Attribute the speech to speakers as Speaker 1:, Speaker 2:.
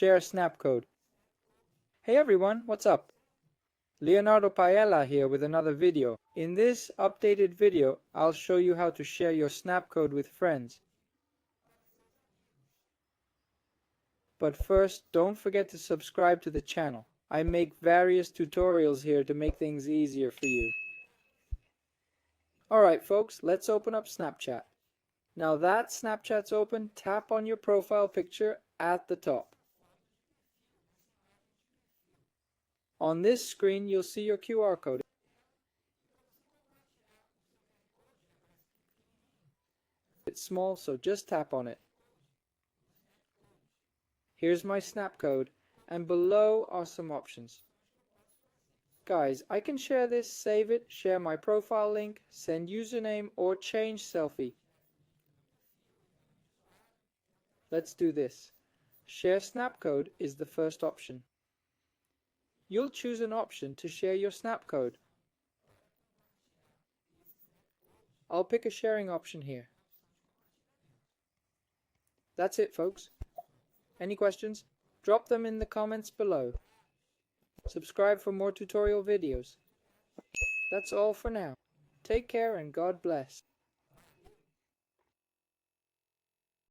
Speaker 1: share Snapcode. Hey everyone, what's up? Leonardo Paiva here with another video. In this updated video, I'll show you how to share your Snapcode with friends. But first, don't forget to subscribe to the channel. I make various tutorials here to make things easier for you. Alright folks, let's open up Snapchat. Now that Snapchat's open, tap on your profile picture at the top. On this screen, you'll see your QR code. It's small, so just tap on it. Here's my Snapcode, and below are some options. Guys, I can share this, save it, share my profile link, send username, or change selfie. Let's do this. Share Snapcode is the first option. You'll choose an option to share your Snapcode. I'll pick a sharing option here. That's it, folks. Any questions? Drop them in the comments below. Subscribe for more tutorial videos. That's all for now. Take care and God bless.